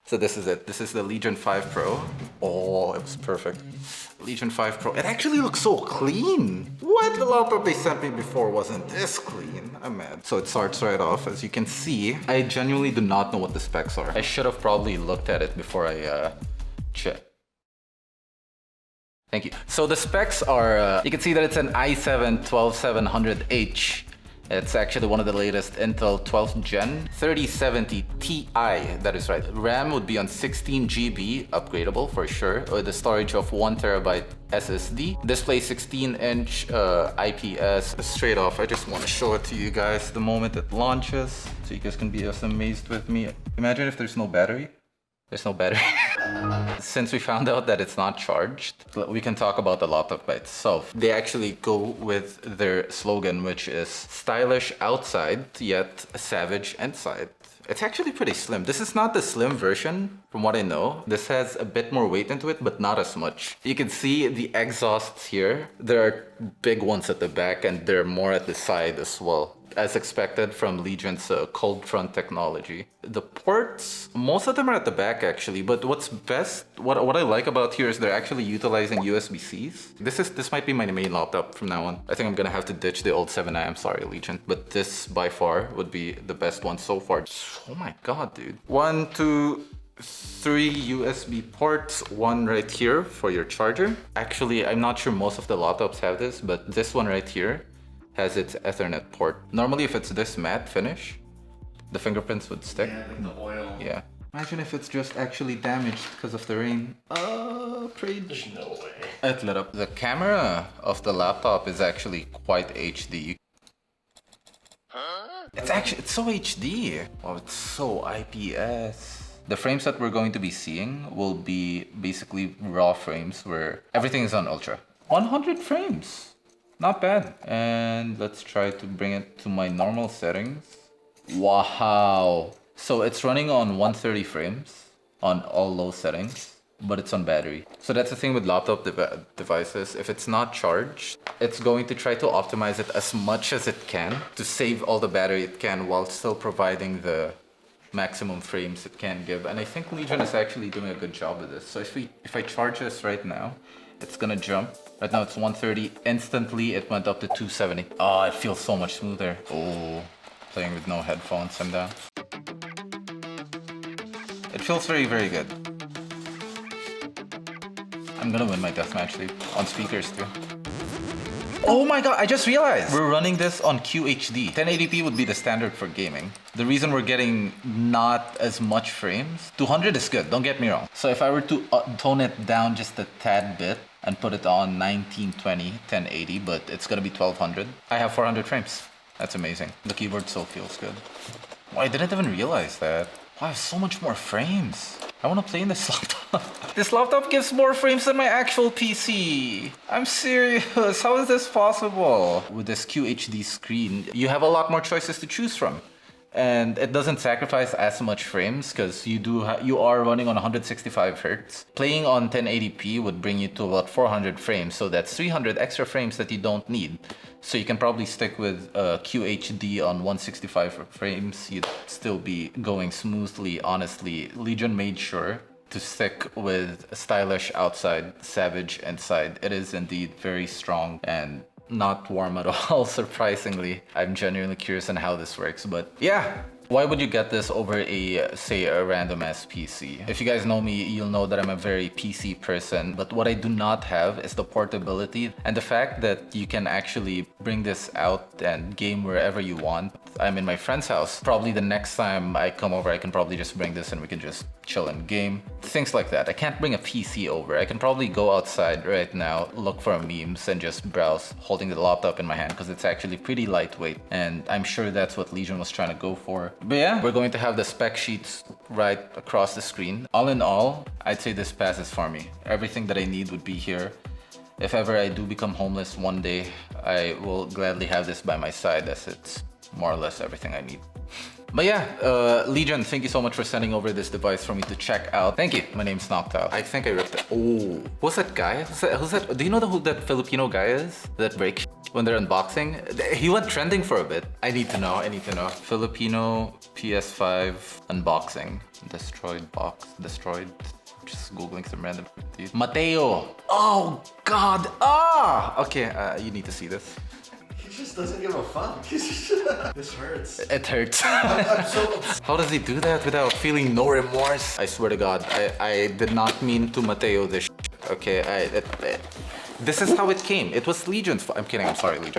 So this is it. This is the Legion 5 Pro. Oh, it was perfect. Legion 5 Pro. It actually looks so clean. What? The laptop they sent me before wasn't this clean. I'm mad. So it starts right off. As you can see, I genuinely do not know what the specs are. I should have probably looked at it before I checked. Thank you. So the specs are, you can see that it's an i7-12700H. It's actually one of the latest Intel 12th Gen 3070 Ti, that is right. RAM would be on 16 GB, upgradable for sure, with a storage of 1 TB SSD. Display 16-inch IPS. Straight off, I just want to show it to you guys the moment it launches, so you guys can be as amazed with me. Imagine if there's no battery. There's no battery. Since we found out that it's not charged, we can talk about the laptop by itself. They actually go with their slogan, which is stylish outside, yet savage inside. It's actually pretty slim. This is not the slim version, from what I know. This has a bit more weight into it, but not as much. You can see the exhausts here. There are big ones at the back, and there are more at the side as well, as expected from Legion's cold front technology. The ports, most of them are at the back actually, but what's best, what I like about here is they're actually utilizing USB-Cs. This might be my main laptop from now on. I think I'm gonna have to ditch the old 7i, I'm sorry Legion, but this by far would be the best one so far. Oh my god, dude. 1, 2, 3 USB ports, one right here for your charger. Actually, I'm not sure most of the laptops have this, but this one right here has its Ethernet port. Normally, if it's this matte finish, the fingerprints would stick. Yeah, like the oil. Yeah. Imagine if it's just actually damaged because of the rain. Pray. There's no way. It lit up. The camera of the laptop is actually quite HD. Huh? It's so HD. Oh, it's so IPS. The frames that we're going to be seeing will be basically raw frames where everything is on ultra. 100 frames. Not bad. And let's try to bring it to my normal settings. Wow. So it's running on 130 frames on all low settings, but it's on battery. So that's the thing with laptop devices. If it's not charged, it's going to try to optimize it as much as it can to save all the battery it can while still providing the maximum frames it can give. And I think Legion is actually doing a good job with this. So if I charge this right now, it's gonna jump. Right now it's 130. Instantly it went up to 270. Oh, it feels so much smoother. Oh, playing with no headphones, I'm down. It feels very, very good. I'm gonna win my deathmatch league on speakers too. Oh my god, I just realized! We're running this on QHD. 1080p would be the standard for gaming. The reason we're getting not as much frames, 200 is good, don't get me wrong. So if I were to tone it down just a tad bit and put it on 1920, 1080, but it's gonna be 1200, I have 400 frames. That's amazing. The keyboard still feels good. Oh, I didn't even realize that. Wow, I have so much more frames. I want to play in this laptop. This laptop gives more frames than my actual PC. I'm serious. How is this possible? With this QHD screen, you have a lot more choices to choose from. And it doesn't sacrifice as much frames because you are running on 165 Hz. Playing on 1080p would bring you to about 400 frames, so that's 300 extra frames that you don't need. So you can probably stick with QHD on 165 frames. You'd still be going smoothly, honestly. Legion made sure to stick with stylish outside, savage inside. It is indeed very strong and not warm at all, surprisingly. I'm genuinely curious on how this works, but yeah. Why would you get this over say a random ass PC? If you guys know me, you'll know that I'm a very PC person, but what I do not have is the portability and the fact that you can actually bring this out and game wherever you want. I'm in my friend's house. Probably the next time I come over, I can probably just bring this and we can just chill and game. Things like that. I can't bring a PC over. I can probably go outside right now, look for memes and just browse holding the laptop in my hand because it's actually pretty lightweight, and I'm sure that's what Legion was trying to go for. But yeah, we're going to have the spec sheets right across the screen. All in all, I'd say this passes for me. Everything that I need would be here. If ever I do become homeless one day, I will gladly have this by my side as it's more or less everything I need. But yeah, Legion, thank you so much for sending over this device for me to check out. Thank you. My name's Knocked Out. I think I ripped it. Oh, who's that guy? Who's that? Do you know who that Filipino guy is? That break when they're unboxing? He went trending for a bit. I need to know. Filipino PS5 unboxing. Destroyed box. Destroyed. Just googling some random dude. Mateo. Oh God. Okay. You need to see this. He just doesn't give a fuck. This hurts. It hurts. I'm so How does he do that without feeling no remorse? I swear to God, I did not mean to Mateo this. Okay, this is how it came. It was Legion's fault. I'm kidding. I'm sorry, Legion.